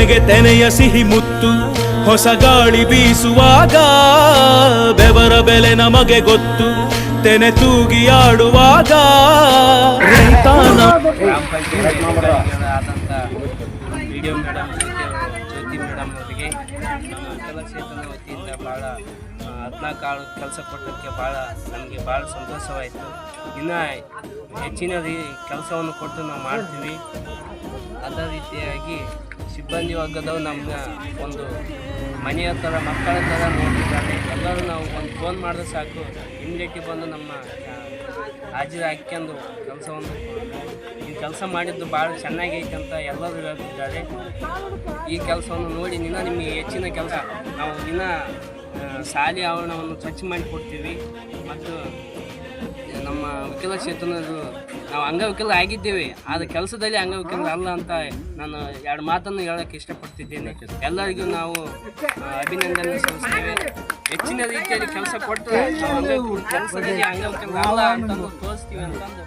ಮನೆಗೆ ತೆನೆಯ ಸಿಹಿ ಮುತ್ತು ಹೊಸ ಗಾಳಿ ಬೀಸುವಾಗ ಬೆವರ ಬೆಲೆ ನಮಗೆ ಗೊತ್ತು ತೆನೆ ತೂಗಿ ಆಡುವಾಗ ರೈತಾನ ವಿಡಿಯೋ ಮೇಡಮ್ ಜ್ಯೋತಿ ಮೇಡಮ್ ಅವರಿಗೆ ನಮ್ಮ ಕಲಾಕ್ಷೇತ್ರದ ವತಿಯಿಂದ ಭಾಳ 14 ಕೆಲಸ ಕೊಟ್ಟಕ್ಕೆ ನಮಗೆ ಭಾಳ ಸಂತೋಷವಾಯಿತು. ಇನ್ನು ಹೆಚ್ಚಿನ ಕೆಲಸವನ್ನು ಕೊಟ್ಟು ನಾವು ಮಾಡ್ತೀವಿ. ಅದೇ ರೀತಿಯಾಗಿ ಸಿಬ್ಬಂದಿ ವರ್ಗದವರು ನಮ್ಮನ್ನ ಒಂದು ಮನೆಯ ಥರ ಮಕ್ಕಳ ಥರ ನೋಡ್ತಿದ್ದಾರೆ. ಎಲ್ಲರೂ ನಾವು ಒಂದು ಫೋನ್ ಮಾಡಿದ್ರೆ ಸಾಕು ಇಮಿಡಿಯೇಟ್ಲಿ ಬಂದು ನಮ್ಮ ಹಾಜರು ಹಾಕ್ಕೊಂಡು ಕೆಲಸವನ್ನು ಈ ಕೆಲಸ ಮಾಡಿದ್ದು ಭಾಳ ಚೆನ್ನಾಗೈತೆ ಅಂತ ಎಲ್ಲರೂ ಹೇಳ್ತಿದ್ದಾರೆ. ಈ ಕೆಲಸವನ್ನು ನೋಡಿ ನಿಮಗೆ ಹೆಚ್ಚಿನ ಕೆಲಸ ನಾವು ಶಾಲೆ ಆವರಣವನ್ನು ಸ್ವಚ್ಛ ಮಾಡಿ ಕೊಡ್ತೀವಿ. ಮತ್ತು ನಮ್ಮ ವಿಕಲಚೇತನರು ನಾವು ಅಂಗವಿಕಲ ಆಗಿದ್ದೇವೆ, ಆದರೆ ಕೆಲಸದಲ್ಲಿ ಅಂಗವಿಕಲ ಅಲ್ಲ ಅಂತ ನಾನು 2 ಮಾತನ್ನು ಹೇಳೋಕ್ಕೆ ಇಷ್ಟಪಡ್ತಿದ್ದೇನೆ. ಎಲ್ಲರಿಗೂ ನಾವು ಅಭಿನಂದನೆ ಸಲ್ಲಿಸ್ತೇವೆ. ಹೆಚ್ಚಿನ ರೀತಿಯಲ್ಲಿ ಕೆಲಸ ಕೊಟ್ಟು ಕೆಲಸದಲ್ಲಿ ಅಂಗವಿಕಲ ಅಲ್ಲ ಅಂತಂದು ತೋರಿಸ್ತೀವಿ ಅಂತಂದು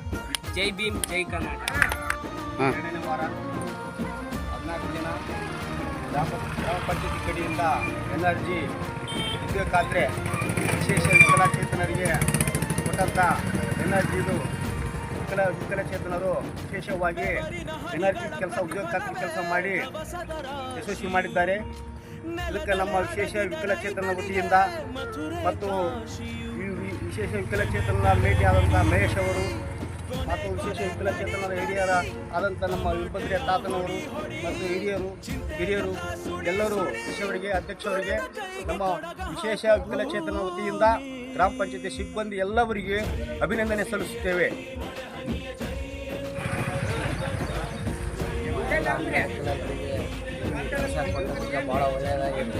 ಜೈ ಭೀಮ್ ಜೈ ಕರ್ನಾಟಕ. 14 ದಿನ ಗ್ರಾಮ ಪಂಚಾಯತಿ ಕಡೆಯಿಂದ ಎನರ್ಜಿ ಉದ್ಯೋಗ ಖಾತ್ರಿ ವಿಶೇಷ ವಿಕಲಚೇತನರಿಗೆ ಕೊಟ್ಟಂಥ ಎನರ್ಜಿದು ವಿಕಲಚೇತನರು ವಿಶೇಷವಾಗಿ ಎನರ್ಜಿ ಕೆಲಸ ಉದ್ಯೋಗ ಖಾತ್ರಿ ಕೆಲಸ ಮಾಡಿ ಯಶಸ್ವಿ ಮಾಡಿದ್ದಾರೆ. ಇದಕ್ಕೆ ನಮ್ಮ ವಿಶೇಷ ವಿಕಲಚೇತನ ವತಿಯಿಂದ ಮತ್ತು ವಿಶೇಷ ವಿಕಲಚೇತನ ಭೇಟಿ ಆದಂಥ ಮಹೇಶ್ ಅವರು ಮತ್ತು ವಿಶೇಷ ವಿಕಲಚೇತನದ ಹಿರಿಯರ ಆದಂಥ ನಮ್ಮ ವೀರಭದ್ರ ತಾತನವರು ಮತ್ತು ಹಿರಿಯರು ಎಲ್ಲರೂ ವಿಷಯವರಿಗೆ ಅಧ್ಯಕ್ಷರಿಗೆ ನಮ್ಮ ವಿಶೇಷ ವಿಕಲಚೇತನ ವತಿಯಿಂದ ಗ್ರಾಮ ಪಂಚಾಯತಿ ಸಿಬ್ಬಂದಿ ಎಲ್ಲವರಿಗೆ ಅಭಿನಂದನೆ ಸಲ್ಲಿಸುತ್ತೇವೆ. ಭಾಳ ಒಳ್ಳೆಯದಾಗಿದೆ.